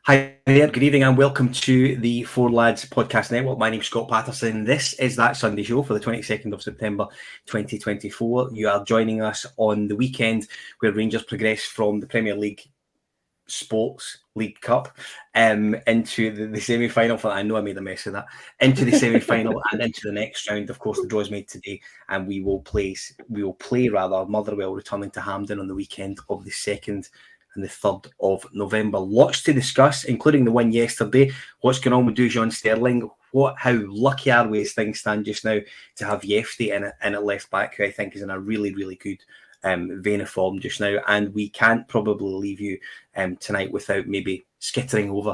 Hi there, good evening and welcome to the Four Lads Podcast Network. My name's Scott Paterson. This is That Sunday Show for the 22nd of September 2024. You are joining us on the weekend where Rangers progress from the Premier League Sports League Cup into the semi-final. I know I made a mess of that. Into the semi-final and into the next round. Of course, the draw is made today and we will play Motherwell returning to Hampden on the weekend of the 2nd and the 3rd of November. Lots to discuss, including the win yesterday. What's going on with Dujon Sterling? How lucky are we as things stand just now to have Jefte in at left back, who I think is in a really, really good vein of form just now. And we can't probably leave you tonight without maybe skittering over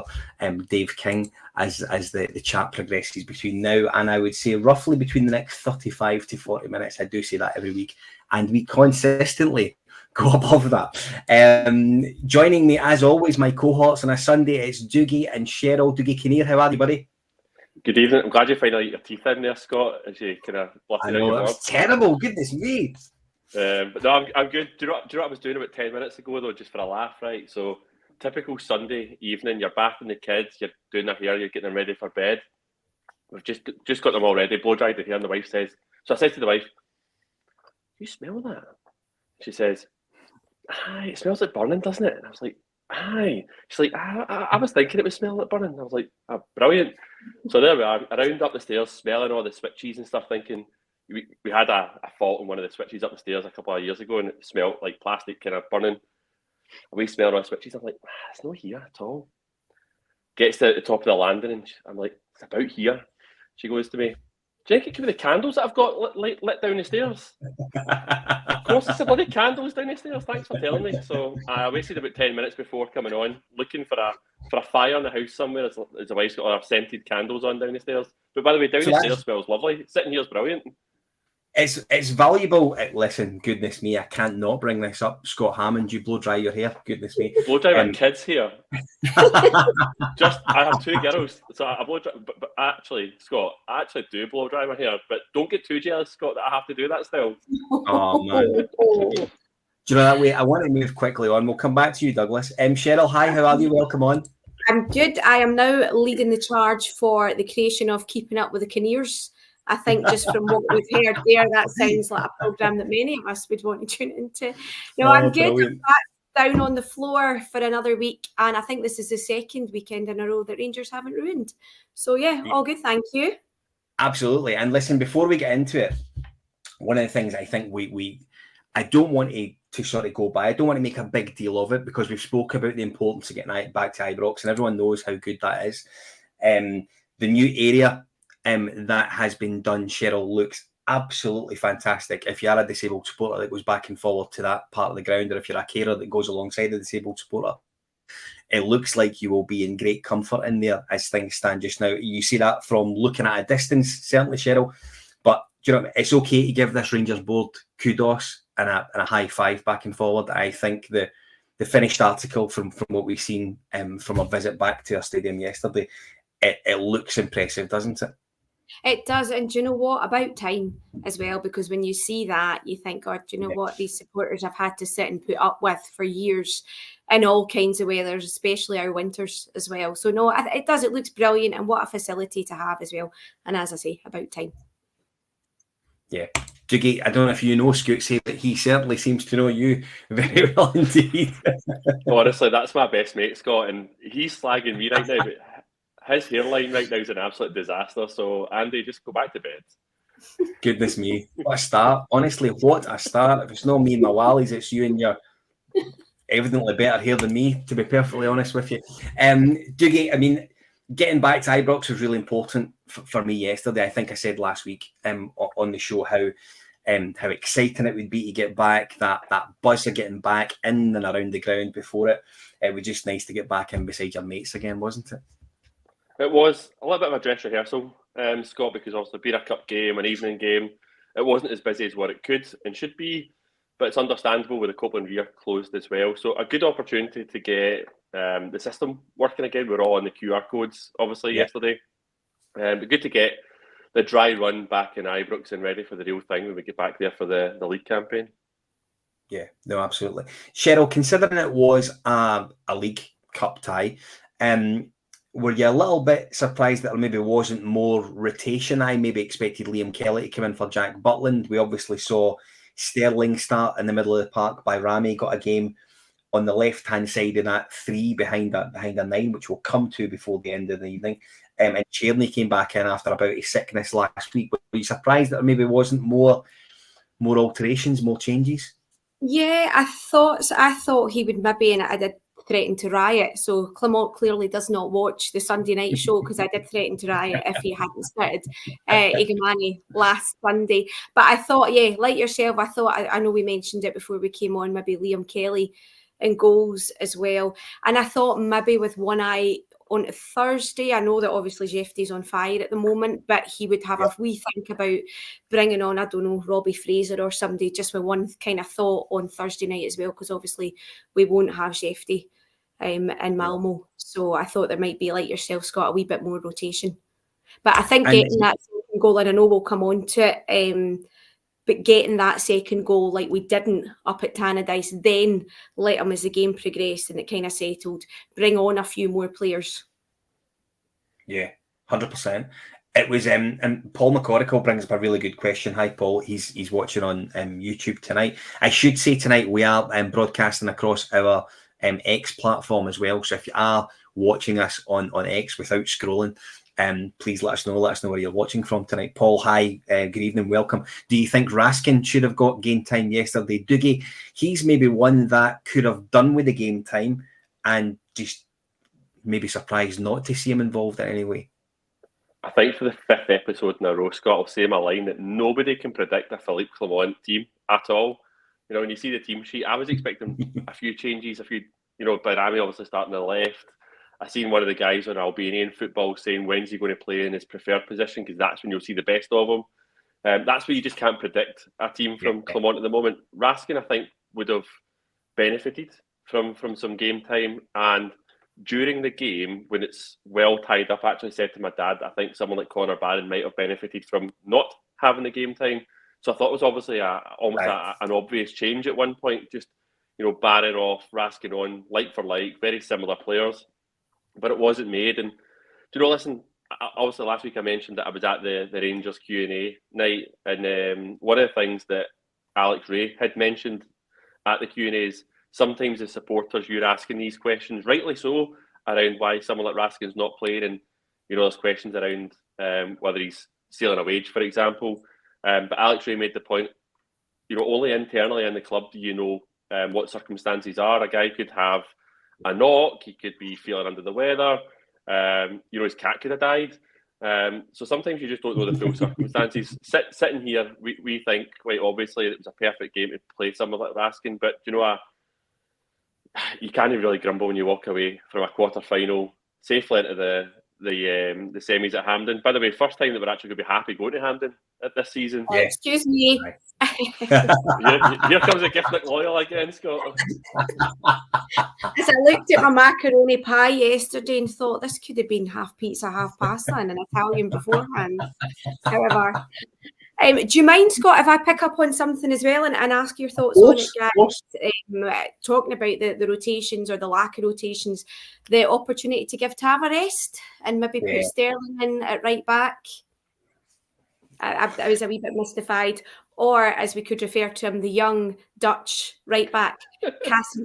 Dave King as the chat progresses between now and I would say roughly between the next 35 to 40 minutes. I do say that every week. And we consistently go above that. Joining me, as always, my cohorts on a Sunday, it's Dougie and Sheryl. Dougie Kinnear, how are you, buddy? Good evening. I'm glad you finally got your teeth in there, Scott, as you kind of I know, that was terrible. Goodness me. But no, I'm good. Do you know what I was doing about 10 minutes ago, though, just for a laugh, right? So, typical Sunday evening, you're bathing the kids, you're doing their hair, you're getting them ready for bed. We've just got them all ready, blow-dried their hair, and the wife says, so I said to the wife, you smell that? She says, aye, it smells like burning, doesn't it? And I was like, aye. She's like, I was thinking it would smell like burning. I was like, brilliant. So there we are, around up the stairs, smelling all the switches and stuff, thinking we had a fault in one of the switches up the stairs a couple of years ago, and it smelled like plastic kind of burning. And we smelled all the switches. I'm like, it's not here at all. Gets to the top of the landing, and I'm like, it's about here. She goes to me, do you think it could be the candles that I've got lit down the stairs? Of course, it's the bloody candles down the stairs. Thanks for telling me. So I wasted about 10 minutes before coming on, looking for a fire in the house somewhere as the wife's got all her scented candles on down the stairs. But by the way, down the stairs smells lovely. Sitting here is brilliant. It's valuable. Listen, goodness me, I can't not bring this up. Scott Hammond, you blow dry your hair. Goodness me. Blow dry my kids' hair. I have two girls, so I blow dry. But actually, Scott, I actually do blow dry my hair. But don't get too jealous, Scott, that I have to do that still. Oh man. Do you know that way? I want to move quickly on. We'll come back to you, Douglas. Sheryl, hi, how are you? Welcome on. I'm good. I am now leading the charge for the creation of Keeping Up with the Kinnears. I think just from what we've heard there, that sounds like a programme that many of us would want to tune into. No, I'm good. I'm back down on the floor for another week, and I think this is the second weekend in a row that Rangers haven't ruined. So yeah, all good. Thank you. Absolutely. And listen, before we get into it, one of the things I think I don't want to sort of go by. I don't want to make a big deal of it because we've spoke about the importance of getting back to Ibrox, and everyone knows how good that is. The new area that has been done, Sheryl, looks absolutely fantastic. If you are a disabled supporter that goes back and forward to that part of the ground, or if you're a carer that goes alongside a disabled supporter, it looks like you will be in great comfort in there as things stand just now. You see that from looking at a distance, certainly, Sheryl. But you know, it's okay to give this Rangers board kudos and a high five back and forward. I think the finished article from what we've seen from a visit back to our stadium yesterday, it looks impressive, doesn't it? It does, and do you know what? About time as well, because when you see that, you think, God, do you know what? These supporters have had to sit and put up with for years in all kinds of weathers, especially our winters as well. So no, it does. It looks brilliant, and what a facility to have as well. And as I say, about time. Yeah. Dougie, I don't know if you know Scootsy, but he certainly seems to know you very well indeed. Honestly, that's my best mate, Scott, and he's slagging me right now, but his hairline right now is an absolute disaster. So, Andy, just go back to bed. Goodness me. What a start. Honestly, what a start. If it's not me and my Wallies, it's you and your evidently better hair than me, to be perfectly honest with you. Dougie, I mean, getting back to Ibrox was really important for me yesterday. I think I said last week on the show how exciting it would be to get back, that buzz of getting back in and around the ground before it. It was just nice to get back in beside your mates again, wasn't it? It was a little bit of a dress rehearsal, Scott, because obviously being a cup game, an evening game, it wasn't as busy as what it could and should be, but it's understandable with the Copeland Rear closed as well. So a good opportunity to get the system working again. We're all on the QR codes, obviously, yesterday. But good to get the dry run back in Ibrox and ready for the real thing when we get back there for the league campaign. Yeah, no, absolutely. Sheryl, considering it was a League Cup tie, Were you a little bit surprised that there maybe wasn't more rotation? I maybe expected Liam Kelly to come in for Jack Butland. We obviously saw Sterling start in the middle of the park by Rami, got a game on the left-hand side in that 3 behind a 9, which we'll come to before the end of the evening. And Tierney came back in after about his sickness last week. Were you surprised that there maybe wasn't more alterations, more changes? Yeah, I thought he would maybe, and I did threaten to riot. So Clement clearly does not watch the Sunday night show, because I did threaten to riot if he hadn't started Igamani last Sunday. But I thought, yeah, like yourself, I know we mentioned it before we came on, maybe Liam Kelly in goals as well. And I thought maybe with one eye on Thursday, I know that obviously Jefte's on fire at the moment, but he would have a wee think about bringing on, I don't know, Robbie Fraser or somebody, just with one kind of thought on Thursday night as well, because obviously we won't have Jefte in Malmo. So I thought there might be, like yourself, Scott, a wee bit more rotation. But I think getting that second goal, and I know we'll come on to it, but getting that second goal like we didn't up at Tannadice, then let him, as the game progressed and it kind of settled, bring on a few more players. Yeah, 100%. It was, and Paul McCorrickle brings up a really good question. Hi, Paul. He's watching on YouTube tonight. I should say tonight we are broadcasting across our X platform as well. So if you are watching us on X without scrolling, please let us know where you're watching from tonight. Paul, hi, good evening, welcome. Do you think Raskin should have got game time yesterday? Dougie, he's maybe one that could have done with the game time, and just maybe surprised not to see him involved in any way. I think for the 5th episode in a row, Scott, I'll say my line that nobody can predict a Philippe Clement team at all. You know, when you see the team sheet, I was expecting a few changes, Barami obviously starting on the left. I seen one of the guys on Albanian football saying, when's he going to play in his preferred position, because that's when you'll see the best of him. That's where you just can't predict a team from Clement at the moment. Raskin, I think, would have benefited from some game time. And during the game, when it's well tied up, I actually said to my dad, I think someone like Connor Barron might have benefited from not having the game time. So I thought it was obviously almost an obvious change at one point. Just, Barron off, Raskin on, like for like, very similar players. But it wasn't made. And listen, obviously last week I mentioned that I was at the Rangers Q&A night, and one of the things that Alex Ray had mentioned at the Q&A is sometimes as supporters you're asking these questions, rightly so, around why someone like Raskin's not playing, and there's questions around whether he's stealing a wage, for example. But Alex Ray made the point, only internally in the club do you know what circumstances are. A guy could have a knock, he could be feeling under the weather, his cat could have died. So sometimes you just don't know the full circumstances. Sitting here, we think quite obviously it was a perfect game to play someone like Raskin, but you can't really grumble when you walk away from a quarter-final safely into the semis at Hampden. By the way, first time that we're actually going to be happy going to Hampden this season. Yeah. Excuse me. Right. Here comes a gift like loyal again, Scott. As I looked at my macaroni pie yesterday and thought this could have been half pizza, half pasta, and an Italian beforehand. However, do you mind, Scott, if I pick up on something as well and ask your thoughts on it, guys? Talking about the rotations or the lack of rotations, the opportunity to give Tav a rest and maybe put Sterling in at right back. I was a wee bit mystified. Or, as we could refer to him, the young Dutch right back, Cassin.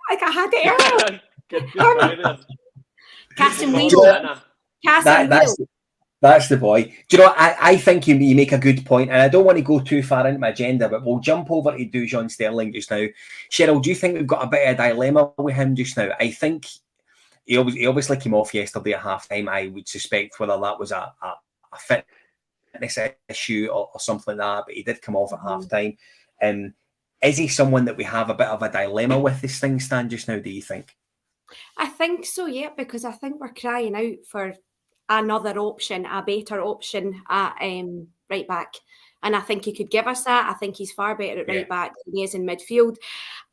Like I had it earlier. Cassin Wheeler. That's the boy. Do you know what? I think you make a good point, and I don't want to go too far into my agenda, but we'll jump over to Dujon Sterling just now. Sheryl, do you think we've got a bit of a dilemma with him just now? I think he obviously came off yesterday at half-time. I would suspect whether that was a fitness issue or something like that, but he did come off at half-time. Is he someone that we have a bit of a dilemma with this thing stand just now, do you think? I think so, yeah, because I think we're crying out for another option, a better option at right back. And I think he could give us that. I think he's far better at right back than he is in midfield.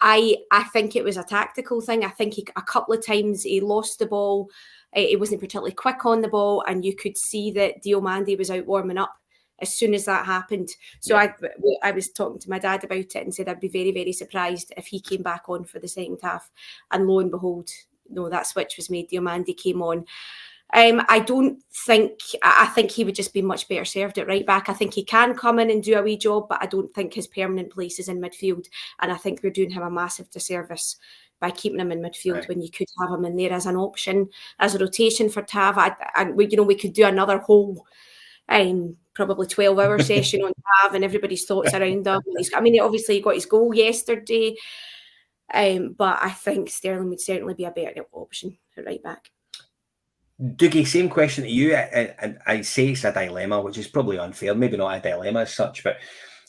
I think it was a tactical thing. I think a couple of times he lost the ball. He wasn't particularly quick on the ball, and you could see that Diomande was out warming up as soon as that happened. So I was talking to my dad about it and said I'd be very, very surprised if he came back on for the second half. And lo and behold, no, that switch was made. Diomande came on. I think he would just be much better served at right back. I think he can come in and do a wee job, but I don't think his permanent place is in midfield. And I think we're doing him a massive disservice by keeping him in midfield when you could have him in there as an option, as a rotation for Tav. And we could do another whole probably 12-hour session on Tav and everybody's thoughts around him. Obviously he got his goal yesterday, but I think Sterling would certainly be a better option at right back. Dougie, same question to you. And I say it's a dilemma, which is probably unfair. Maybe not a dilemma as such, but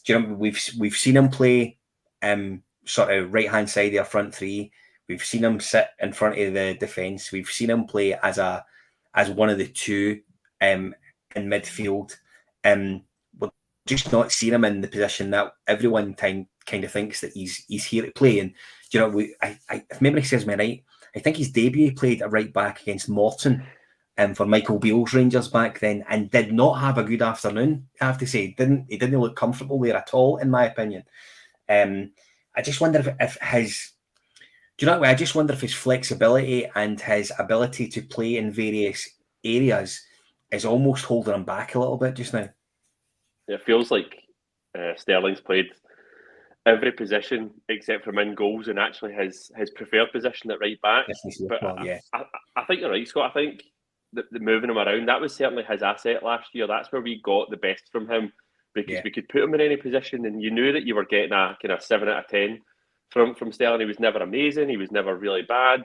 do you know we've seen him play sort of right hand side of our front three. We've seen him sit in front of the defence. We've seen him play as one of the two in midfield. We're just not seeing him in the position that everyone kind of thinks that he's here to play. And do you know, if memory serves me right, I think his debut he played at right back against Morton for Michael Beale's Rangers back then, and did not have a good afternoon, I have to say. He didn't look comfortable there at all, in my opinion. I just wonder if his... Do you know what? I just wonder if his flexibility and his ability to play in various areas is almost holding him back a little bit just now. It feels like Sterling's played every position except for in goals, and actually his preferred position at right back. But I think you're right, Scott. I think the moving him around, that was certainly his asset last year. That's where we got the best from him, because we could put him in any position and you knew that you were getting a kind of 7 out of 10 from Sterling. He was never amazing. He was never really bad.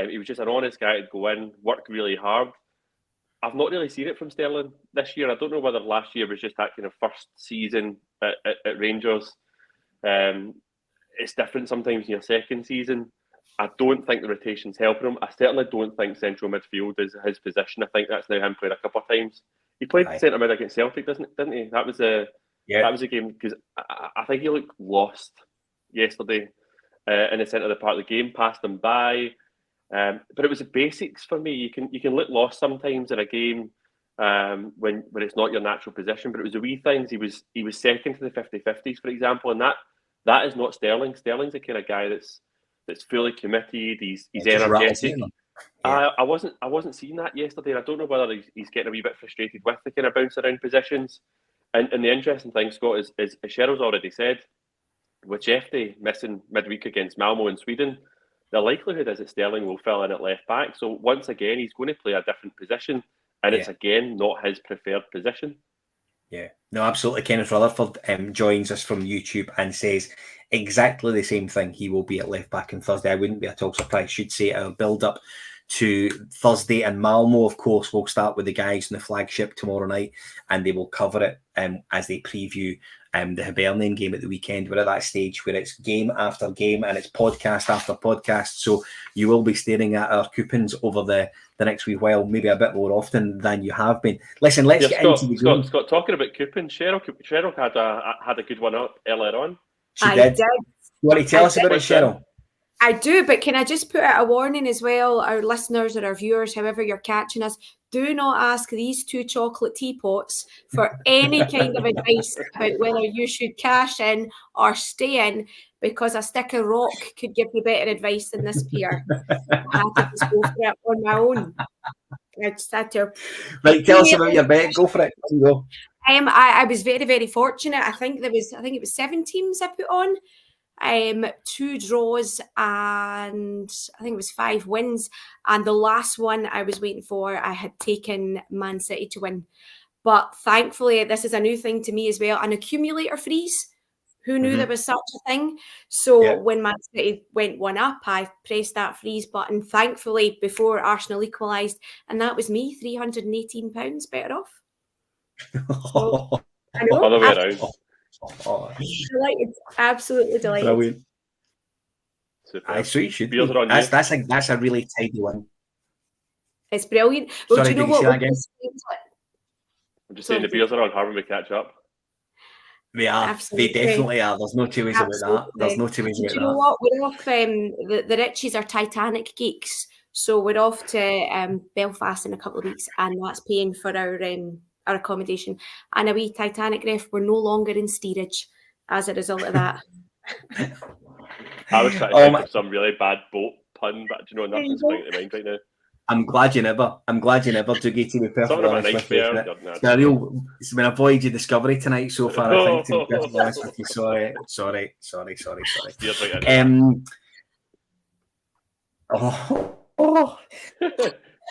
He was just an honest guy to go in, work really hard. I've not really seen it from Sterling this year. I don't know whether last year was just that kind of first season at Rangers. It's different sometimes in your second season. I don't think the rotation's helping him. I certainly don't think central midfield is his position. I think that's now him played a couple of times. He played centre mid against Celtic, didn't he? That was a game, because I think he looked lost yesterday in the centre of the part of the game, passed him by. But it was the basics for me. You can look lost sometimes in a game when it's not your natural position, but it was the wee things. He was second to the 50-50s, for example, and that is not Sterling. Sterling's the kind of guy that's fully committed. He's energetic. I wasn't seeing that yesterday. I don't know whether he's getting a wee bit frustrated with the kind of bounce around positions. And the interesting thing, Scott, is as Sheryl's already said, with Jefte missing midweek against Malmo in Sweden, the likelihood is that Sterling will fill in at left back. So once again, he's going to play a different position, and it's again not his preferred position. Yeah, no, absolutely. Kenneth Rutherford joins us from YouTube and says exactly the same thing. He will be at left back on Thursday. I wouldn't be at all surprised. Should say our build up to Thursday, and Malmo, of course, will start with the guys in the flagship tomorrow night, and they will cover it as they preview the Hibernian game at the weekend. We're at that stage where it's game after game and it's podcast after podcast, so you will be staring at our coupons over the next wee while, maybe a bit more often than you have been. Listen, let's get into the game. Scott, talking about coupons, Sheryl had a good one up earlier on. She did. You want to tell us about it, Sheryl? I do, but can I just put out a warning as well, our listeners or our viewers, however you're catching us, do not ask these two chocolate teapots for any kind of advice about whether you should cash in or stay in, because a stick of rock could give you better advice than this pair. I had to just go for it on my own. I just had to. Right, tell us about your bet. Go for it. Go. I was very, very fortunate. I think it was 7 teams I put on. 2 draws and I think it was 5 wins, and the last one I was waiting for, I had taken Man City to win, but thankfully this is a new thing to me as well, an accumulator freeze. Who knew there was such a thing? So when Man City went 1 up, I pressed that freeze button, thankfully, before Arsenal equalised, and that was me £318 better off. So, I know, other way around. Delighted, absolutely delighted. Brilliant. So you should. That's a really tidy one. It's brilliant. Well, sorry, do you know what? I'm just saying the beers are on her when we catch up. They are. Absolutely. They definitely are. There's no two ways about that. There's no two ways about that. Do you know what? We're off. The Ritchies are Titanic geeks, so we're off to Belfast in a couple of weeks, and that's paying for our accommodation and a wee Titanic ref. We're no longer in steerage as a result of that. I was trying to think of some really bad boat pun, but nothing's coming to mind right now. I'm glad you never, Dougie, to be perfectly Something about honest with you. nightmare. It's been a voyage of discovery tonight so far, I think, to be perfectly honest with you. Sorry. Right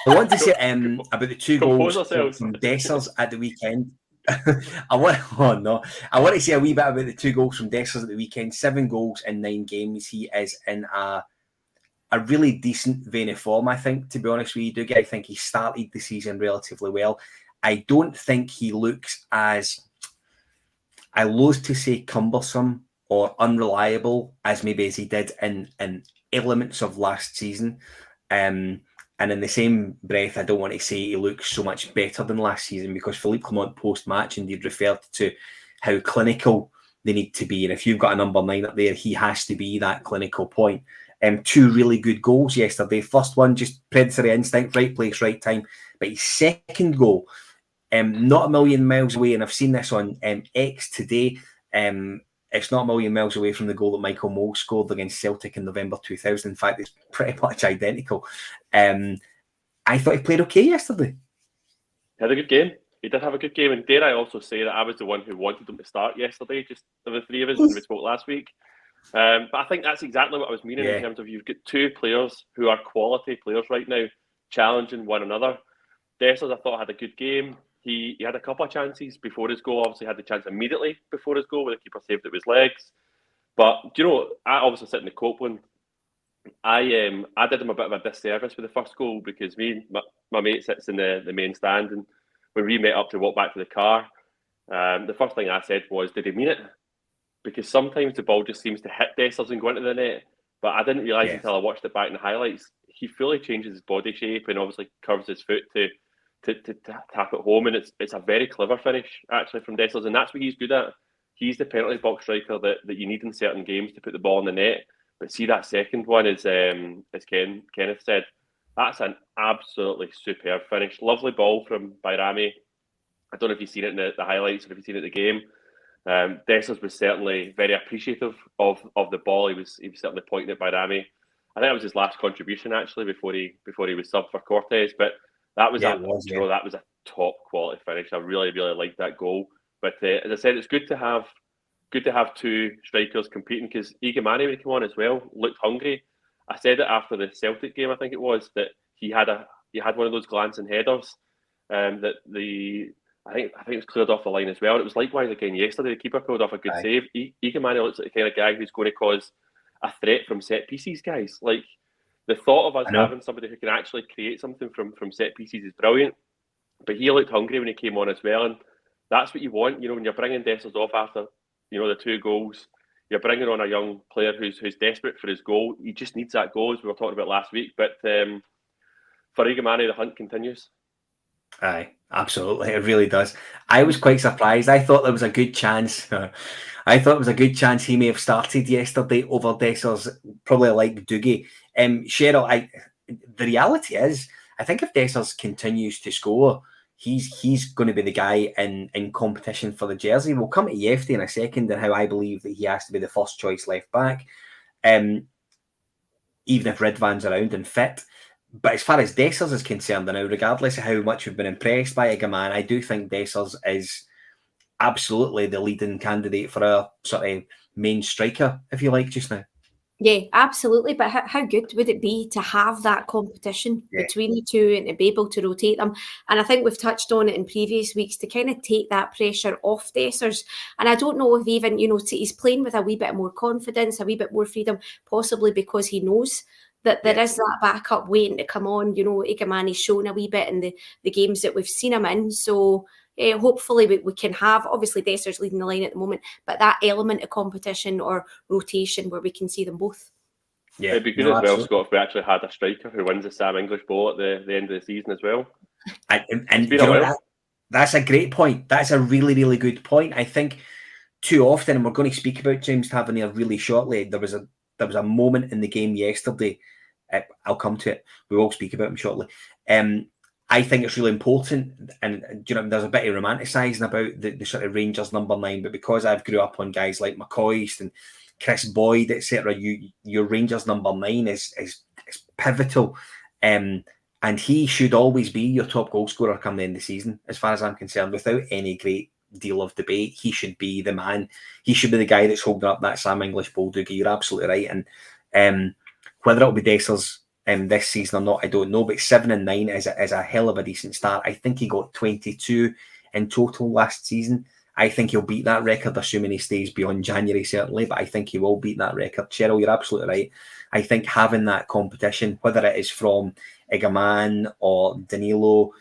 I want to say about the 2 goals from Dessers at the weekend. I want to say a wee bit about the 2 goals from Dessers at the weekend. 7 goals in 9 games. He is in a really decent vein of form, I think, to be honest with you, Dougie. I think he started the season relatively well. I don't think he looks as, I loathe to say cumbersome or unreliable as maybe as he did in elements of last season. And in the same breath, I don't want to say he looks so much better than last season, because Philippe Clement post-match indeed referred to how clinical they need to be. And if you've got a number 9 up there, he has to be that clinical point. 2 really good goals yesterday. First one, just predatory instinct, right place, right time. But his second goal, not a million miles away, and I've seen this on X today. It's not a million miles away from the goal that Michael Moll scored against Celtic in November 2000. In fact, it's pretty much identical. I thought he played okay yesterday. He had a good game. He did have a good game. And dare I also say that I was the one who wanted him to start yesterday, just the 3 of us when we spoke last week. But I think that's exactly what I was meaning in terms of you've got 2 players who are quality players right now, challenging one another. Dessers, I thought, had a good game. He had a couple of chances before his goal. Obviously, had the chance immediately before his goal where the keeper saved it with his legs. But I obviously sit in the Copeland. I did him a bit of a disservice with the first goal, because my mate sits in the main stand, and when we met up to walk back to the car, the first thing I said was, "Did he mean it?" Because sometimes the ball just seems to hit Dessers and go into the net. But I didn't realise until I watched it back in the highlights, he fully changes his body shape and obviously curves his foot to tap it home. And it's a very clever finish, actually, from Dessers. And that's what he's good at. He's the penalty box striker that you need in certain games to put the ball in the net. But see, that second one, as Kenneth said, that's an absolutely superb finish. Lovely ball from Bayrami. I don't know if you've seen it in the highlights or if you've seen it in the game. Dessers was certainly very appreciative of the ball. He was certainly pointing at Bayrami. I think that was his last contribution, actually, before he was subbed for Cortez. But that was that was a top quality finish. I really, really liked that goal. But as I said, it's good to have 2 strikers competing, because Igamani, when he came on as well, looked hungry. I said it after the Celtic game, I think it was, that he had one of those glancing headers that I think it was cleared off the line as well. And it was likewise again yesterday. The keeper pulled off a good save. Igamani looks like the kind of guy who's going to cause a threat from set pieces, guys. Like, the thought of us having somebody who can actually create something from set pieces is brilliant. But he looked hungry when he came on as well, and that's what you want. When you're bringing Dessers off after the 2 goals, you're bringing on a young player who's desperate for his goal. He just needs that goal, as we were talking about last week. But for Igamani, the hunt continues. Aye, absolutely, it really does. I was quite surprised. I thought there was a good chance. He may have started yesterday over Dessers, probably like Dougie. Sheryl, the reality is, I think if Dessers continues to score, he's going to be the guy in competition for the jersey. We'll come to Jefte in a second and how I believe that he has to be the first choice left back, even if Ridvan's around and fit. But as far as Dessers is concerned, now, regardless of how much we've been impressed by Igaman, I do think Dessers is absolutely the leading candidate for a sort of main striker, if you like, just now. Yeah, absolutely. But how good would it be to have that competition between the 2 and to be able to rotate them? And I think we've touched on it in previous weeks, to kind of take that pressure off Dessers. And I don't know if even, he's playing with a wee bit more confidence, a wee bit more freedom, possibly because he knows that there is that backup waiting to come on. Igamani's shown a wee bit in the games that we've seen him in. So hopefully we can have, obviously Dessers leading the line at the moment, but that element of competition or rotation where we can see them both. Yeah, it'd be good as well, Scott, if we actually had a striker who wins the Sam English ball at the end of the season as well. And that's a great point. That's a really, really good point. I think too often, and we're going to speak about James Tavernier really shortly, there was a moment in the game yesterday. I'll come to it. We will speak about him shortly. I think it's really important, and there's a bit of romanticising about the sort of Rangers number 9, but because I've grew up on guys like McCoist and Chris Boyd, etc., your Rangers number 9 is pivotal. And he should always be your top goal scorer come the end of the season, as far as I'm concerned, without any great deal of debate. He should be the man. He should be the guy that's holding up that Sam English ball, Dougie. You're absolutely right. And whether it'll be Dessers this season or not, I don't know. But 7 and 9 is a hell of a decent start. I think he got 22 in total last season. I think he'll beat that record, assuming he stays beyond January, certainly. But I think he will beat that record. Sheryl, you're absolutely right. I think having that competition, whether it is from Egaman or Danilo,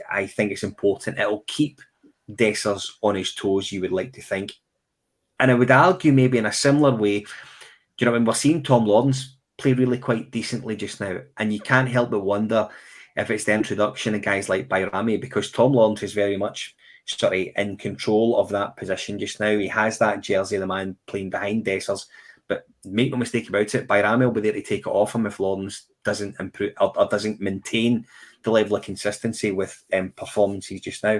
I think it's important. It'll keep Dessers on his toes, you would like to think. And I would argue maybe in a similar way, do you know, when we're seeing Tom Lawrence play really quite decently just now, and you can't help but wonder if it's the introduction of guys like Bayrami, because Tom Lawrence is very much sort of in control of that position just now. He has that jersey, the man playing behind Dessers, but make no mistake about it, Bayrami will be there to take it off him if Lawrence doesn't improve or doesn't maintain the level of consistency with performances just now.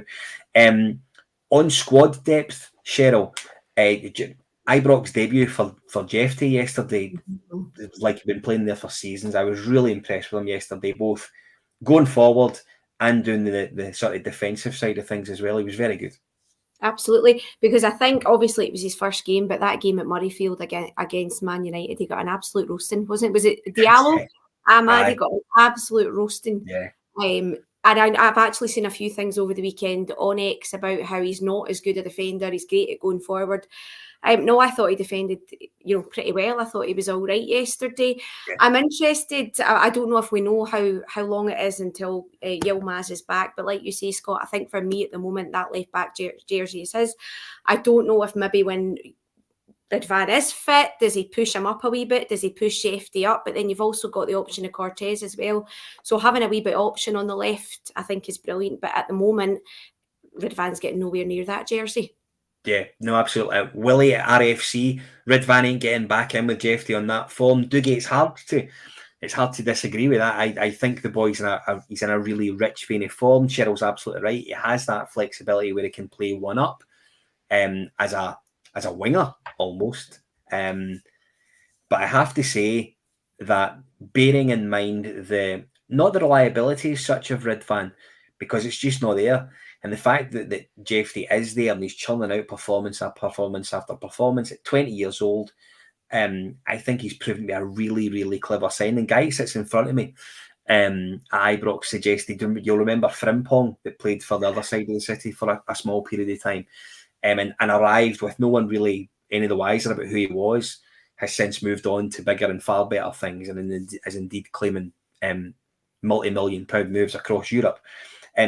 On squad depth, Sheryl, Ibrox debut for Jefte yesterday, it was like he'd been playing there for seasons. I was really impressed with him yesterday, both going forward and doing the sort of defensive side of things as well. He was very good. Absolutely, because I think obviously it was his first game, but that game at Murrayfield against Man United, he got an absolute roasting, wasn't it? Was it Diallo? He got an absolute roasting. Yeah. And I've actually seen a few things over the weekend on X about how he's not as good a defender. He's great at going forward. No, I thought he defended, pretty well. I thought he was all right yesterday. Yeah. I'm interested. I don't know if we know how long it is until Yilmaz is back. But like you say, Scott, I think for me at the moment, that left back jersey is his. I don't know if maybe when Ridvan is fit, does he push him up a wee bit? Does he push Jefte up? But then you've also got the option of Cortez as well. So having a wee bit option on the left, I think is brilliant. But at the moment, Ridvan's getting nowhere near that jersey. Yeah, no, absolutely. Willie at RFC, Ridvan ain't getting back in with Jefte on that form. Dougie, it's hard to disagree with that. I think the boy's he's in a really rich vein of form. Sheryl's absolutely right. He has that flexibility where he can play one up as a winger almost. But I have to say that bearing in mind not the reliability as such of Ridvan, because it's just not there. And the fact that Jefte is there and he's churning out performance after performance at 20 years old, I think he's proven to be a really, really clever signing. Guy sits in front of me at Ibrox suggested, you'll remember Frimpong that played for the other side of the city for a small period of time and arrived with no one really any the wiser about who he was, has since moved on to bigger and far better things and is indeed claiming multi-million-pound moves across Europe.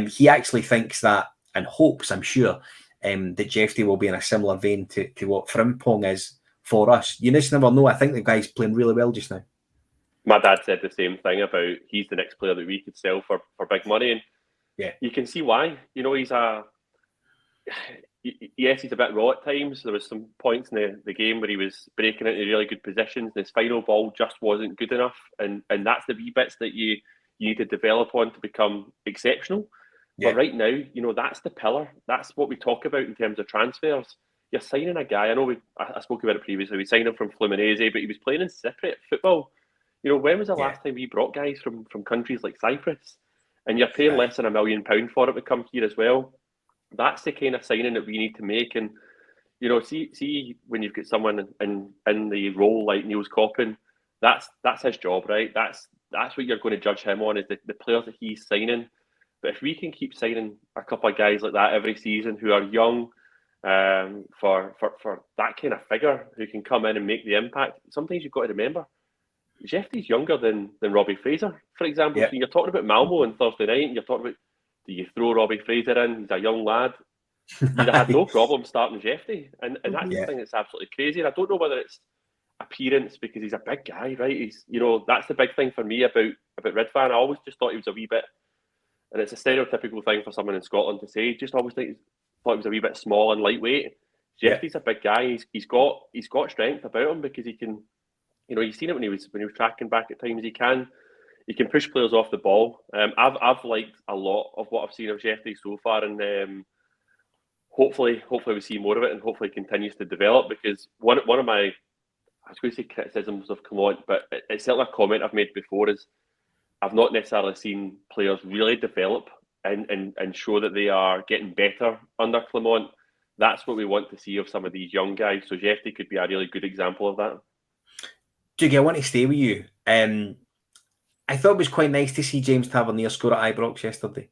He actually thinks that and hopes, I'm sure, that Jefte will be in a similar vein to what Frimpong is for us. You just never know. I think the guy's playing really well just now. My dad said the same thing about he's the next player that we could sell for big money. And yeah, you can see why. He's he's a bit raw at times. There was some points in the game where he was breaking into really good positions and his final ball just wasn't good enough. And that's the wee bits that you need to develop on to become exceptional. Yeah. But right now, that's the pillar. That's what we talk about in terms of transfers. You're signing a guy. I know I spoke about it previously. We signed him from Fluminense, but he was playing in Cypriot football. When was the last time we brought guys from countries like Cyprus? And you're paying less than £1 million for it to come here as well. That's the kind of signing that we need to make. And see when you've got someone in the role like Niels Coppen, that's his job, right? That's what you're going to judge him on, is the players that he's signing. But if we can keep signing a couple of guys like that every season who are young, for that kind of figure who can come in and make the impact, sometimes you've got to remember Jefte's younger than Robbie Fraser, for example. So you're talking about Malmo on Thursday night, and you're talking about, do you throw Robbie Fraser in? He's a young lad. You'd have had no problem starting Jefte, and that's the thing that's absolutely crazy. And I don't know whether it's appearance, because he's a big guy, right? He's that's the big thing for me about Ridvan. I always just thought he was a wee bit, and it's a stereotypical thing for someone in Scotland to say, just always thought he was a wee bit small and lightweight. Jefte's a big guy. He's got strength about him, because he can, you've seen it when he was tracking back at times. He can push players off the ball. I've liked a lot of what I've seen of Jefte so far, and hopefully we see more of it, and hopefully it continues to develop. Because one of my, I was going to say criticisms have come on, but it's certainly a comment I've made before, is I've not necessarily seen players really develop and show that they are getting better under Clement. That's what we want to see of some of these young guys. So Jefte could be a really good example of that. Dougie, I want to stay with you. I thought it was quite nice to see James Tavernier score at Ibrox yesterday.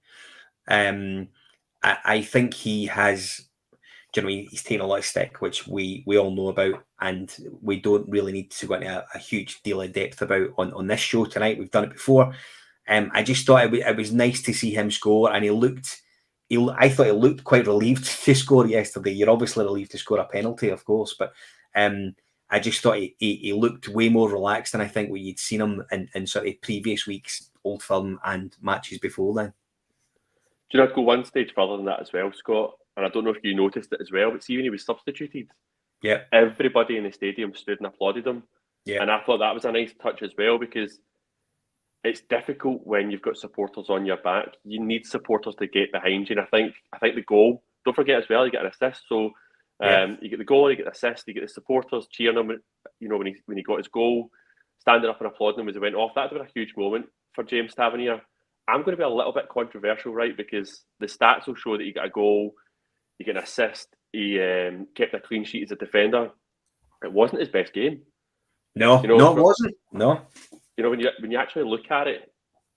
I think he has, he's taken a lot of stick, which we all know about, and we don't really need to go into a huge deal of depth about on this show tonight. We've done it before. I just thought it was nice to see him score, and I thought he looked quite relieved to score yesterday. You're obviously relieved to score a penalty, of course, but I just thought he looked way more relaxed than I think we had seen him in sort of previous weeks, Old Firm and matches before then. Do you know, I'd go one stage further than that as well, Scott? And I don't know if you noticed it as well, but see when he was substituted, everybody in the stadium stood and applauded him. Yeah. And I thought that was a nice touch as well, because it's difficult when you've got supporters on your back. You need supporters to get behind you. And I think the goal, don't forget as well, you get an assist. So you get the goal, you get the assist, you get the supporters cheering him, when he got his goal, standing up and applauding him as he went off. That would have been a huge moment for James Tavernier. I'm going to be a little bit controversial, right? Because the stats will show that you get a goal, you get an assist, he kept a clean sheet as a defender. It wasn't his best game. No, it wasn't. No. When you actually look at it,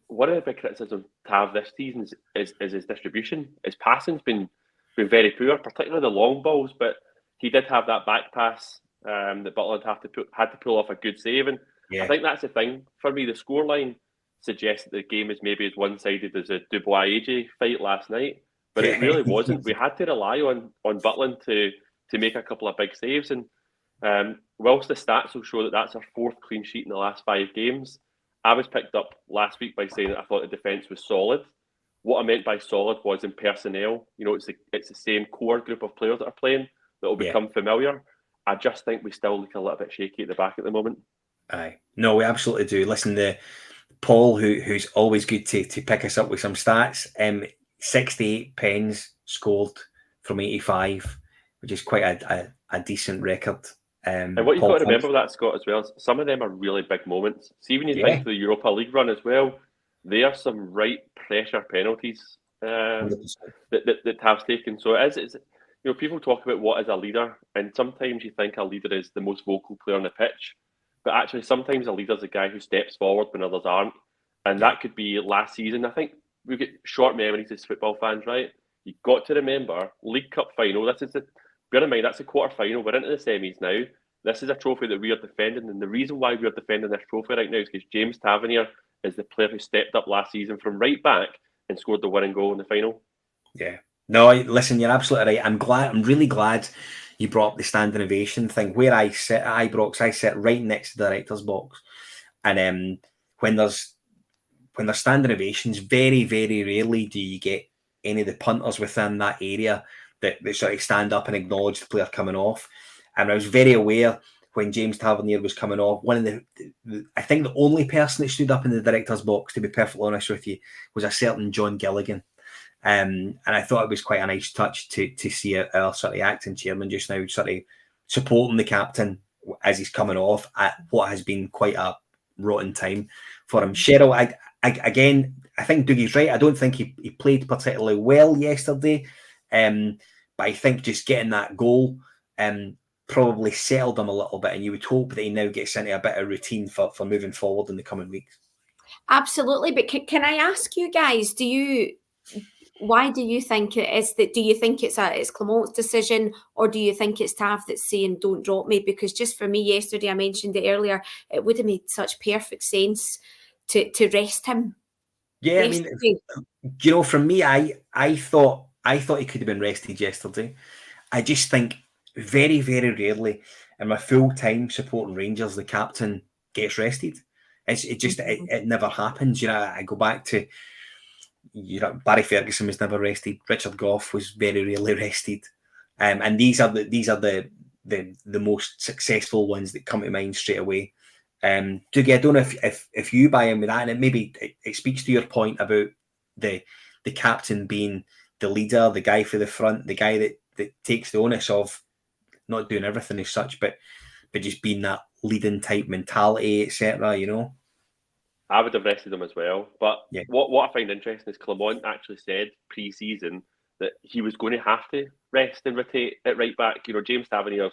one of the big criticisms to have this season is his distribution. His passing's been very poor, particularly the long balls. But he did have that back pass that Butland had to pull off a good save. And I think that's the thing for me. The scoreline suggests that the game is maybe as one-sided as a Dubois-AJ fight last night, but it really wasn't. We had to rely on Butland to make a couple of big saves. And whilst the stats will show that that's our fourth clean sheet in the last 5 games, I was picked up last week by saying that I thought the defence was solid. What I meant by solid was in personnel. It's the same core group of players that are playing that will become familiar. I just think we still look a little bit shaky at the back at the moment. Aye. No, we absolutely do. Listen, Paul, who's always good to pick us up with some stats, 68 pens scored from 85, which is quite a decent record. And what you've got to remember with that, Scott, as well, some of them are really big moments. See, when you think of the Europa League run as well, there are some right pressure penalties that Tav's taken. So it's people talk about what is a leader, and sometimes you think a leader is the most vocal player on the pitch, but actually sometimes a leader is a guy who steps forward when others aren't, and that could be last season. I think we get short memories as football fans, right? You've got to remember, League Cup final, bear in mind, that's a quarter-final. We're into the semis now. This is a trophy that we are defending, and the reason why we are defending this trophy right now is because James Tavernier is the player who stepped up last season from right back and scored the winning goal in the final. Yeah. No, listen, you're absolutely right. I'm really glad you brought up the standing ovation thing. Where I sit at Ibrox, I sit right next to the director's box. And when there's standing ovations, very, very rarely do you get any of the punters within that area that sort of stand up and acknowledge the player coming off. And I was very aware when James Tavernier was coming off, one of I think the only person that stood up in the director's box, to be perfectly honest with you, was a certain John Gilligan. And I thought it was quite a nice touch to see our sort of acting chairman just now sort of supporting the captain as he's coming off at what has been quite a rotten time for him. Sheryl, again, I think Dougie's right. I don't think he played particularly well yesterday. But I think just getting that goal probably settled him a little bit, and you would hope that he now gets into a bit of routine for moving forward in the coming weeks. Absolutely. But can I ask you guys, why do you think it is that? Do you think it's Clement's decision, or do you think it's Tav that's saying don't drop me? Because just for me yesterday, I mentioned it earlier, it would have made such perfect sense to rest him. Yeah, yesterday. I mean, from me, I thought he could have been rested yesterday. I just think very, very rarely in my full time supporting Rangers, the captain gets rested. It never happens. I go back to Barry Ferguson was never rested. Richard Gough was very rarely rested. And these are the most successful ones that come to mind straight away. Dougie, I don't know if you buy in with that, and it speaks to your point about the captain being the leader, the guy for the front, the guy that takes the onus of not doing everything as such, but just being that leading type mentality, etc. I would have rested him as well. But Yeah. what I find interesting is Clement actually said pre-season that he was going to have to rest and rotate at right back. You know, James Tavernier's,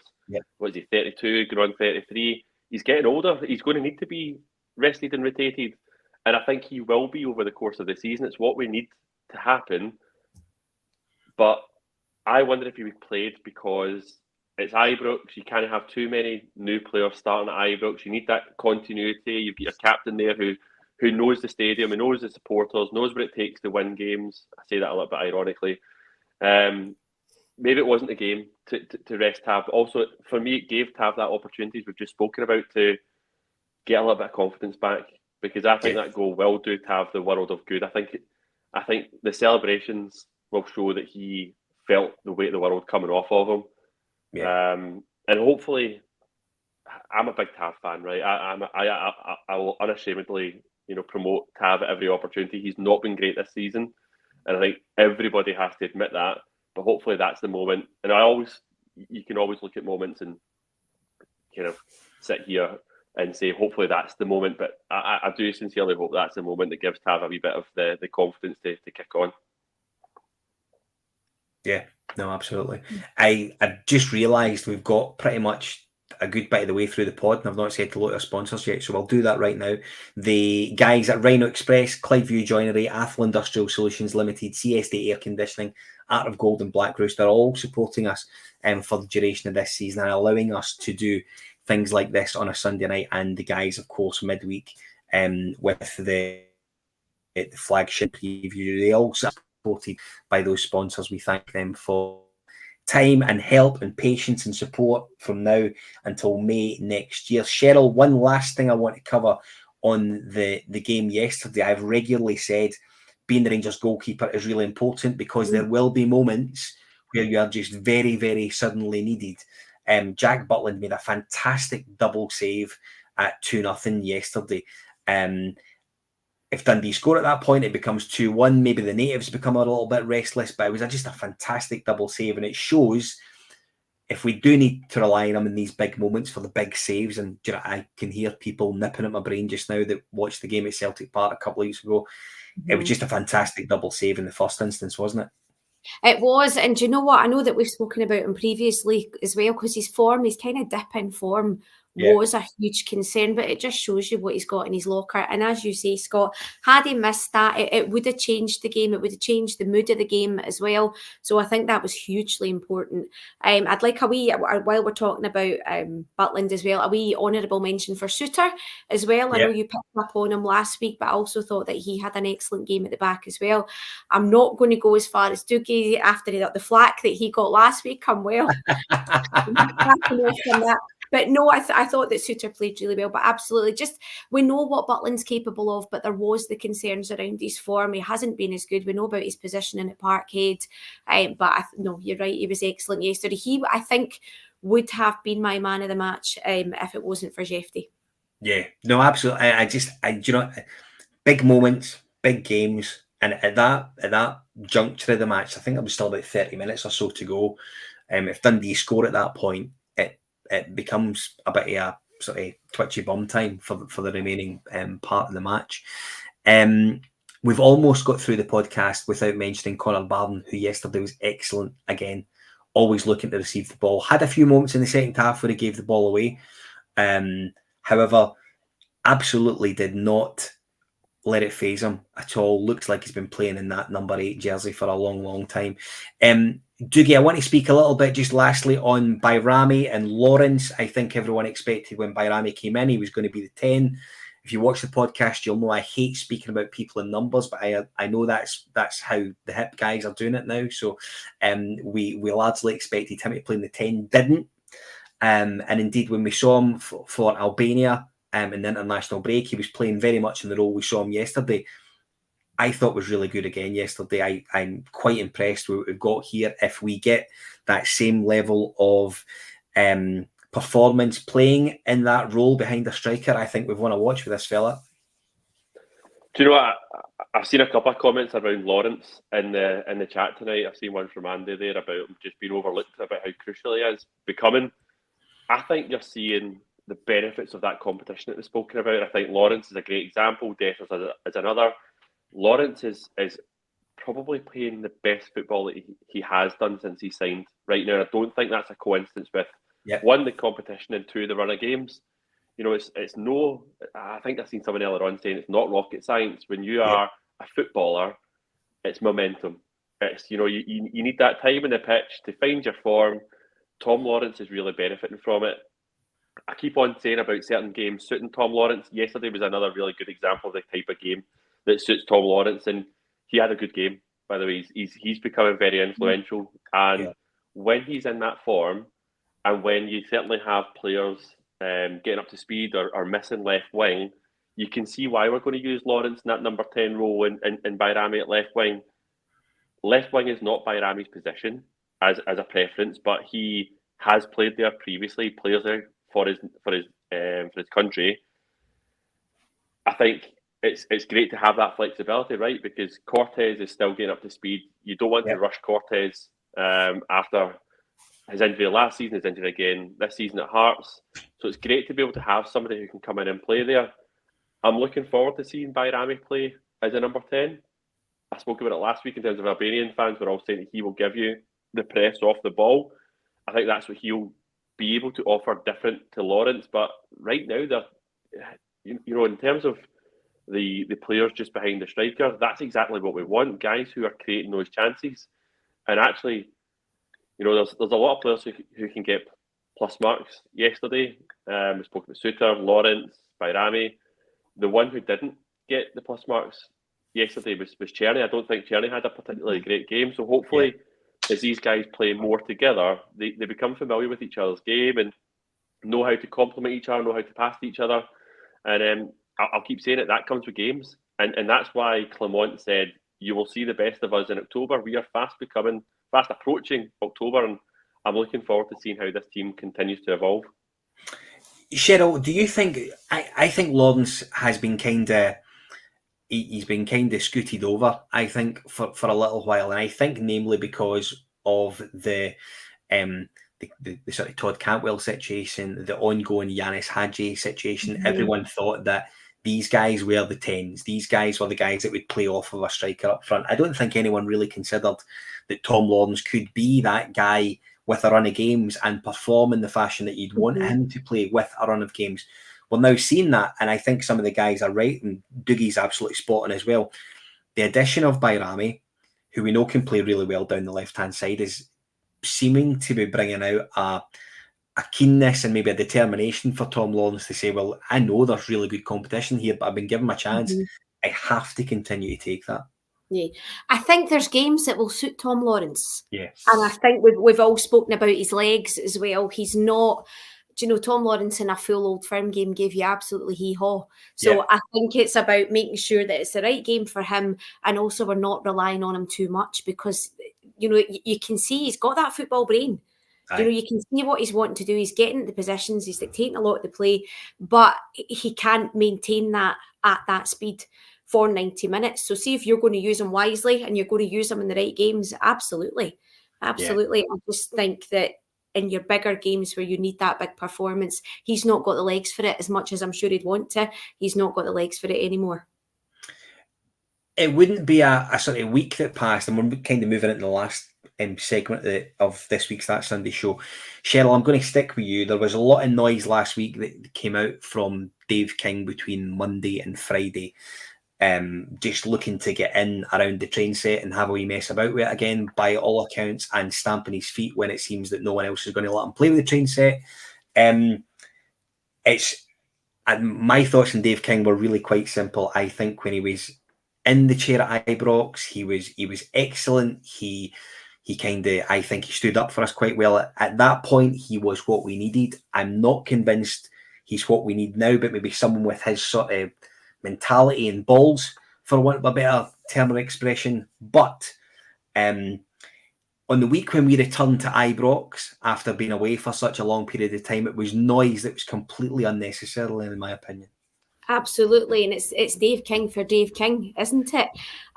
what is he, 32, going on 33. He's getting older. He's going to need to be rested and rotated. And I think he will be over the course of the season. It's what we need to happen. But I wonder if he played because it's Ibrox. You can't have too many new players starting at Ibrox. You need that continuity. You've got a captain there who knows the stadium, who knows the supporters, knows what it takes to win games. I say that a little bit ironically. Maybe it wasn't the game to rest Tav. But also, for me, it gave Tav that opportunities we've just spoken about to get a little bit of confidence back, because I think that goal will do Tav the world of good. I think the celebrations will show that he felt the weight of the world coming off of him. Yeah. And hopefully, I'm a big Tav fan, right? I will unashamedly, promote Tav at every opportunity. He's not been great this season, and I think everybody has to admit that. But hopefully, that's the moment. And you can always look at moments and kind of sit here and say, hopefully, that's the moment. But I do sincerely hope that's the moment that gives Tav a wee bit of the confidence to kick on. Yeah, no, absolutely. I've just realised we've got pretty much a good bit of the way through the pod, and I've not said hello to our sponsors yet, so I'll do that right now. The guys at Rhino Express, Clydeview Joinery, Athol Industrial Solutions Limited, CSD Air Conditioning, Art of Gold and Black Rooster are all supporting us for the duration of this season and allowing us to do things like this on a Sunday night, and the guys, of course, midweek with the flagship preview. They also supported by those sponsors. We thank them for time and help and patience and support from now until May next year. Sheryl, one last thing I want to cover on the game yesterday. I've regularly said being the Rangers goalkeeper is really important, because there will be moments where you are just very, very suddenly needed. Jack Butland made a fantastic double save at 2-0 yesterday. If Dundee score at that point, it becomes 2-1. Maybe the natives become a little bit restless, but it was just a fantastic double save. And it shows if we do need to rely on him in these big moments for the big saves, and I can hear people nipping at my brain just now that watched the game at Celtic Park a couple of weeks ago. It was just a fantastic double save in the first instance, wasn't it? It was. And do you know what? I know that we've spoken about him previously as well, because his kind of dip in form was a huge concern, but it just shows you what he's got in his locker. And as you say, Scott, had he missed that, it would have changed the game. It would have changed the mood of the game as well. So I think that was hugely important. I'd like while we're talking about Butland as well, a wee honourable mention for Suter as well. I know you picked up on him last week, but I also thought that he had an excellent game at the back as well. I'm not going to go as far as Dougie after the flack that he got last week. But no, I thought that Suter played really well. But absolutely, just we know what Butland's capable of, but there was the concerns around his form. He hasn't been as good. We know about his positioning at Parkhead. But no, you're right. He was excellent yesterday. He, I think, would have been my man of the match if it wasn't for Jefte. Yeah, no, absolutely. Big moments, big games. And at that juncture of the match, I think there was still about 30 minutes or so to go. If Dundee score at that point, it becomes a bit of a sort of twitchy bum time for the remaining part of the match. We've almost got through the podcast without mentioning Connor Barden, who yesterday was excellent again, always looking to receive the ball. Had a few moments in the second half where he gave the ball away. However, absolutely did not let it faze him at all. Looks like he's been playing in that number 8 jersey for a long, long time. Dougie, I want to speak a little bit just lastly on Bayrami and Lawrence. I think everyone expected when Bayrami came in, he was going to be the 10. If you watch the podcast, you'll know I hate speaking about people in numbers, but I know that's how the hip guys are doing it now. So we largely expected him to play in the 10, didn't. And indeed, when we saw him for Albania in the international break, he was playing very much in the role we saw him yesterday. I thought was really good again yesterday. I'm quite impressed with what we've got here. If we get that same level of performance playing in that role behind a striker, I think we've won a watch with this fella. Do you know what? I've seen a couple of comments around Lawrence in the chat tonight. I've seen one from Andy there about him just being overlooked, about how crucial he is becoming. I think you're seeing the benefits of that competition that was spoken about. I think Lawrence is a great example. Dethers is another. Lawrence is probably playing the best football that he has done since he signed right now. I don't think that's a coincidence with one, the competition, and two, the run of games. You know, it's no. I think I've seen someone earlier on saying it's not rocket science. When you are a footballer, it's momentum. It's, you know, you need that time in the pitch to find your form. Tom Lawrence is really benefiting from it. I keep on saying about certain games suiting Tom Lawrence. Yesterday was another really good example of the type of game that suits Tom Lawrence, and he had a good game. By the way, he's becoming very influential, and when he's in that form, and when you certainly have players getting up to speed or missing left wing, you can see why we're going to use Lawrence in that number 10 role and Bayrami at left wing. Left wing is not Bayrami's position as a preference, but he has played there previously, plays there for his country. I think it's great to have that flexibility, right? Because Cortez is still getting up to speed. You don't want to rush Cortez after his injury last season, his injury again this season at Hearts. So it's great to be able to have somebody who can come in and play there. I'm looking forward to seeing Bayrami play as a number 10. I spoke about it last week in terms of Albanian fans. We're all saying that he will give you the press off the ball. I think that's what he'll be able to offer different to Lawrence. But right now, you know, in terms of the players just behind the striker, that's exactly what we want. Guys who are creating those chances. And actually, you know, there's a lot of players who can get plus marks yesterday. We spoke about Suter, Lawrence, Bayrami. The one who didn't get the plus marks yesterday was Czerny. I don't think Czerny had a particularly great game. So hopefully, as these guys play more together, they become familiar with each other's game and know how to complement each other, know how to pass to each other. And I'll keep saying it, that comes with games. And that's why Clement said, you will see the best of us in October. We are fast approaching October, and I'm looking forward to seeing how this team continues to evolve. Sheryl, do you think, I think Lawrence has been he's been kind of scooted over, I think, for a little while. And I think namely because of the sort of Todd Cantwell situation, the ongoing Yanis Hadji situation. Everyone thought that these guys were the 10s. These guys were the guys that would play off of a striker up front. I don't think anyone really considered that Tom Lawrence could be that guy with a run of games and perform in the fashion that you'd want him to play with a run of games. We're now seeing that, and I think some of the guys are right, and Dougie's absolutely spot on as well. The addition of Bayrami, who we know can play really well down the left-hand side, is seeming to be bringing out a keenness and maybe a determination for Tom Lawrence to say, well, I know there's really good competition here, but I've been given my chance. I have to continue to take that. Yeah, I think there's games that will suit Tom Lawrence. Yes. And I think we've all spoken about his legs as well. He's not, do you know, Tom Lawrence in a full Old Firm game gave you absolutely hee-haw. So I think it's about making sure that it's the right game for him, and also we're not relying on him too much, because, you know, you can see he's got that football brain. You know, you can see what he's wanting to do. He's getting the positions, he's dictating a lot of the play, but he can't maintain that at that speed for 90 minutes. So see if you're going to use him wisely and you're going to use him in the right games. Absolutely. I just think that in your bigger games where you need that big performance, he's not got the legs for it as much as I'm sure he'd want to. He's not got the legs for it anymore. It wouldn't be a sort of week that passed, and we're kind of moving into the last segment of this week's That Sunday Show. Sheryl, I'm going to stick with you. There was a lot of noise last week that came out from Dave King between Monday and Friday, just looking to get in around the train set and have a wee mess about with it again, by all accounts, and stamping his feet when it seems that no one else is going to let him play with the train set. My thoughts on Dave King were really quite simple. I think when he was in the chair at Ibrox, he was excellent. I think he stood up for us quite well. At that point, he was what we needed. I'm not convinced he's what we need now, but maybe someone with his sort of mentality and balls, for want of a better term or expression. But on the week when we returned to Ibrox, after being away for such a long period of time, it was noise that was completely unnecessary, in my opinion. Absolutely, and it's Dave King for Dave King, isn't it?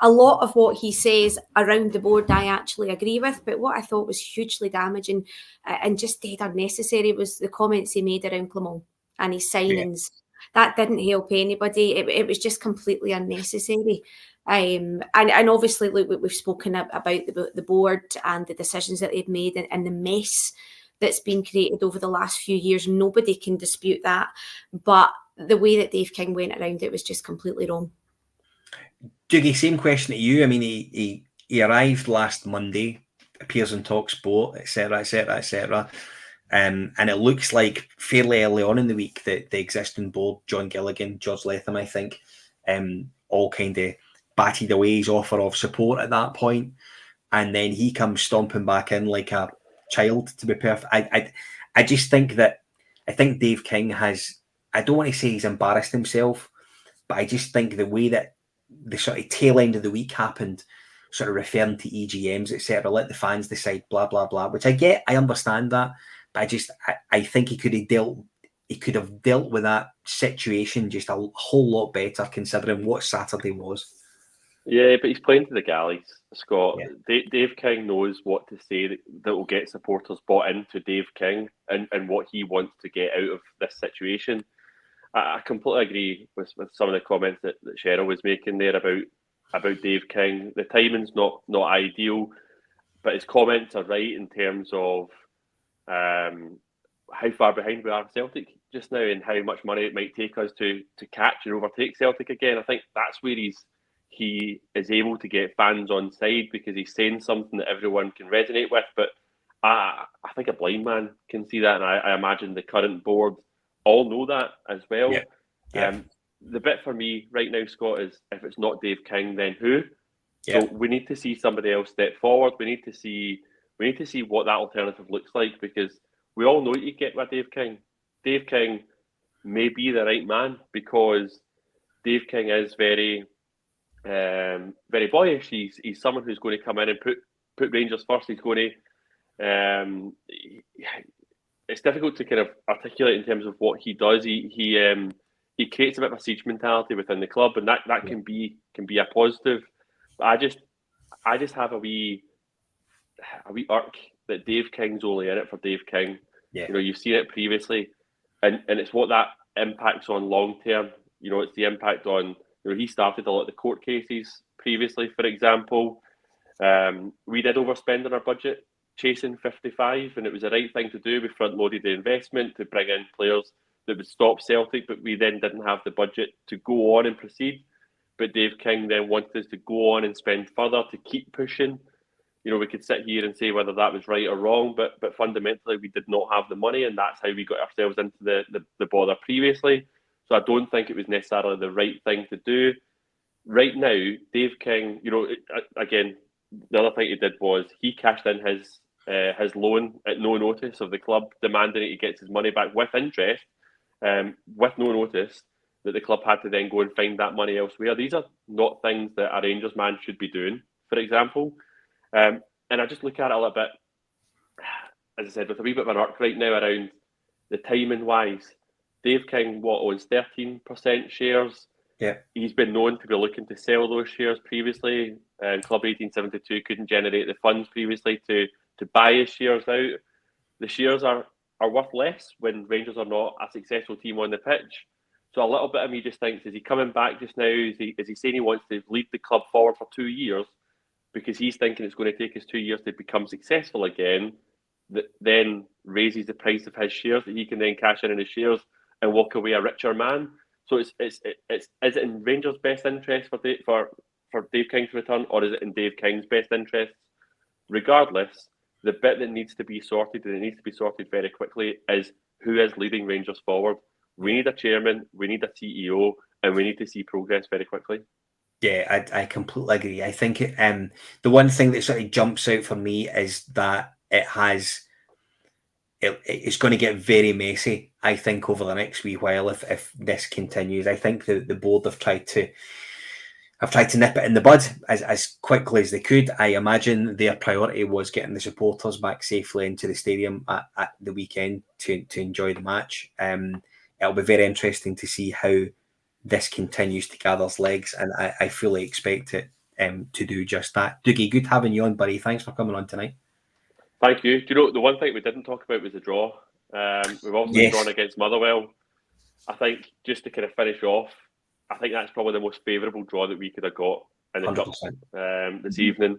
A lot of what he says around the board I actually agree with, but what I thought was hugely damaging and just dead unnecessary was the comments he made around Clement. and his signings. That didn't help anybody. It was just completely unnecessary. And obviously, look, we've spoken about the board and the decisions that they've made and the mess that's been created over the last few years. Nobody can dispute that. But the way that Dave King went around it was just completely wrong. Dougie, same question to you. I mean, he arrived last Monday, appears on TalkSport, etc., etc., etc. And it looks like fairly early on in the week that the existing board, John Gilligan, George Latham, I think, all kind of batted away his offer of support at that point. And then he comes stomping back in like a child, to be perfect. I just think that, I think Dave King has, I don't want to say he's embarrassed himself, but I just think the way that the sort of tail end of the week happened, sort of referring to EGMs, etc., let the fans decide, blah, blah, blah, which I get, I understand that, but I think he could have dealt with that situation just a whole lot better considering what Saturday was. Yeah, but he's playing to the galleys, Scott. Yeah. Dave King knows what to say that will get supporters bought into Dave King and what he wants to get out of this situation. I completely agree with some of the comments that Sheryl was making there about Dave King. The timing's not ideal, but his comments are right in terms of how far behind we are Celtic just now and how much money it might take us to catch and overtake Celtic again. I think that's where he is able to get fans on side because he's saying something that everyone can resonate with. But I think a blind man can see that, and I imagine the current board all know that as well. Yeah. The bit for me right now, Scott, is if it's not Dave King, then who? Yeah. So we need to see somebody else step forward. We need to see what that alternative looks like, because we all know what you get with Dave King. Dave King may be the right man because Dave King is very boyish. He's someone who's going to come in and put Rangers first. He's going to. It's difficult to kind of articulate in terms of what he does. He creates a bit of a siege mentality within the club, and that can be a positive. But I just have a wee irk that Dave King's only in it for Dave King. Yeah. You know, you've seen it previously, and it's what that impacts on long term. You know, it's the impact on. You know, he started a lot of the court cases previously, for example. We did overspend on our budget, chasing 55, and it was the right thing to do. We front-loaded the investment to bring in players that would stop Celtic, but we then didn't have the budget to go on and proceed. But Dave King then wanted us to go on and spend further to keep pushing. You know, we could sit here and say whether that was right or wrong, but fundamentally we did not have the money, and that's how we got ourselves into the bother previously. So I don't think it was necessarily the right thing to do. Right now, Dave King, you know, again, the other thing he did was he cashed in his loan at no notice of the club, demanding that he gets his money back with interest, with no notice, that the club had to then go and find that money elsewhere. These are not things that a Rangers man should be doing, for example. And I just look at it a little bit, as I said, with a wee bit of an arc right now around the timing-wise. Dave King, owns 13% shares. Yeah. He's been known to be looking to sell those shares previously. Club 1872 couldn't generate the funds previously to buy his shares out. The shares are worth less when Rangers are not a successful team on the pitch. So a little bit of me just thinks, is he coming back just now? Is he saying he wants to lead the club forward for 2 years because he's thinking it's going to take us 2 years to become successful again, that then raises the price of his shares that he can then cash in his shares and walk away a richer man? So is it in Rangers' best interest for Dave King to return, or is it in Dave King's best interests? Regardless, the bit that needs to be sorted, and it needs to be sorted very quickly, is who is leading Rangers forward. We need a chairman, we need a CEO, and we need to see progress very quickly. Yeah, I completely agree. I think the one thing that sort of jumps out for me is that it's going to get very messy, I think, over the next wee while if this continues. I think the board have tried to nip it in the bud as quickly as they could. I imagine their priority was getting the supporters back safely into the stadium at the weekend to enjoy the match. It'll be very interesting to see how this continues to gather legs, and I fully expect it to do just that. Dougie, good having you on, buddy. Thanks for coming on tonight. Thank you. Do you know, the one thing we didn't talk about was the draw. We've obviously drawn against Motherwell. I think just to kind of finish off, I think that's probably the most favourable draw that we could have got in the 100%. cup this evening.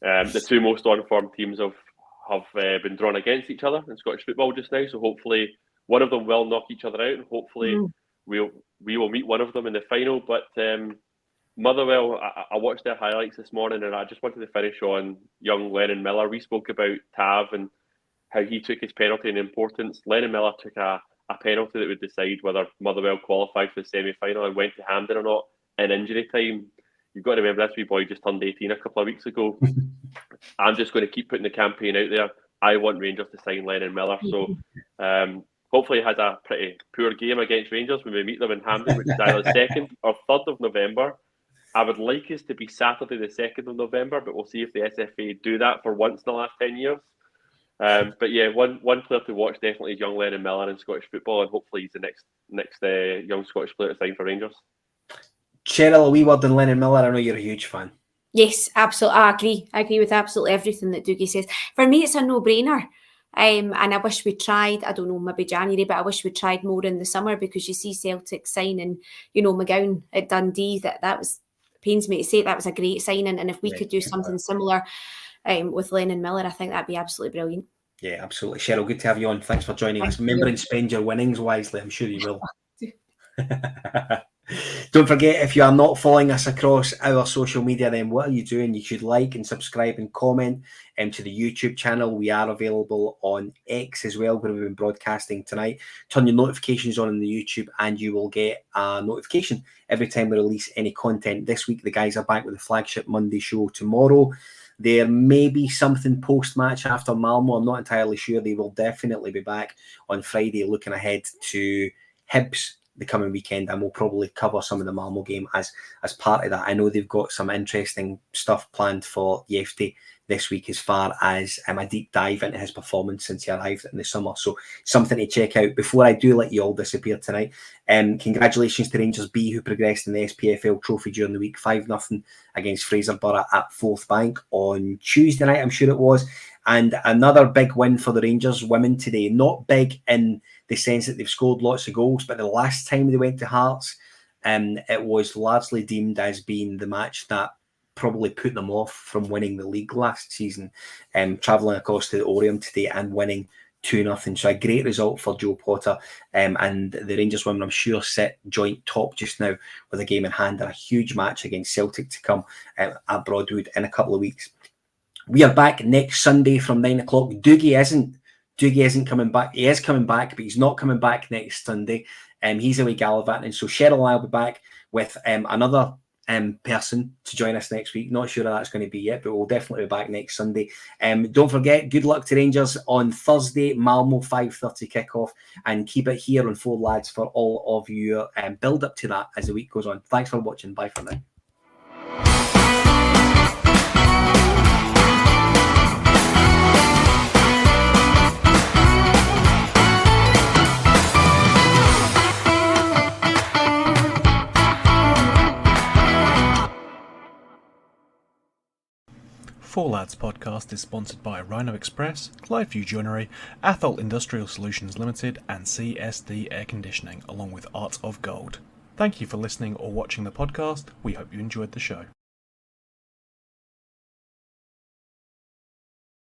The two most on-form teams have been drawn against each other in Scottish football just now. So hopefully one of them will knock each other out, and hopefully we will meet one of them in the final. But Motherwell, I watched their highlights this morning, and I just wanted to finish on young Lennon Miller. We spoke about Tav and how he took his penalty and importance. Lennon Miller took a penalty that would decide whether Motherwell qualified for the semi-final and went to Hampden or not in injury time. You've got to remember this wee boy just turned 18 a couple of weeks ago. I'm just going to keep putting the campaign out there. I want Rangers to sign Lennon Miller. So hopefully he has a pretty poor game against Rangers when we meet them in Hampden, which is either 2nd or 3rd of November. I would like us to be Saturday the 2nd of November, but we'll see if the SFA do that for once in the last 10 years. But yeah, one player to watch definitely is young Lennon Miller in Scottish football, and hopefully he's the next young Scottish player to sign for Rangers. Sheryl, a wee word on Lennon Miller. I know you're a huge fan. Yes, absolutely. I agree. I agree with absolutely everything that Dougie says. For me, it's a no-brainer. And I wish we tried, I don't know, maybe January, but I wish we tried more in the summer, because you see Celtic signing, McGowan at Dundee. That was, pains me to say, that was a great signing. And if we could do something similar with Lennon Miller, I think that'd be absolutely brilliant. Yeah, absolutely. Sheryl, good to have you on. Thanks for joining us. Remember and spend your winnings wisely. I'm sure you will. Don't forget, if you are not following us across our social media, then what are you doing? You should like and subscribe and comment to the YouTube channel. We are available on X as well, where we've been broadcasting tonight. Turn your notifications on in the YouTube and you will get a notification every time we release any content. This week, the guys are back with the flagship Monday show tomorrow. There may be something post-match after Malmo. I'm not entirely sure. They will definitely be back on Friday, looking ahead to Hibs the coming weekend, and we'll probably cover some of the Malmo game as part of that. I know they've got some interesting stuff planned for Jefte this week, as far as a deep dive into his performance since he arrived in the summer. So something to check out. Before I do let you all disappear tonight, congratulations to Rangers B, who progressed in the SPFL trophy during the week, 5-0 against Fraserburgh at Fourth Bank on Tuesday night, I'm sure it was. And another big win for the Rangers women today. Not big in the sense that they've scored lots of goals, but the last time they went to Hearts, it was largely deemed as being the match that probably put them off from winning the league last season, travelling across to the Oriam today and winning 2-0. So a great result for Joe Potter, and the Rangers women, I'm sure, sit joint top just now with a game in hand and a huge match against Celtic to come at Broadwood in a couple of weeks. We are back next Sunday from 9 o'clock. Dougie isn't coming back. He is coming back, but he's not coming back next Sunday. He's away gallivanting. So Sheryl and I will be back with another person to join us next week. Not sure how that's going to be yet, but we'll definitely be back next Sunday. Don't forget, good luck to Rangers on Thursday, Malmo 5:30 kickoff, and keep it here on Four Lads for all of your build up to that as the week goes on. Thanks for watching. Bye for now. Four Lads podcast is sponsored by Rhino Express, Clyde Joinery, Athol Industrial Solutions Limited, and CSD Air Conditioning, along with Art of Gold. Thank you for listening or watching the podcast. We hope you enjoyed the show.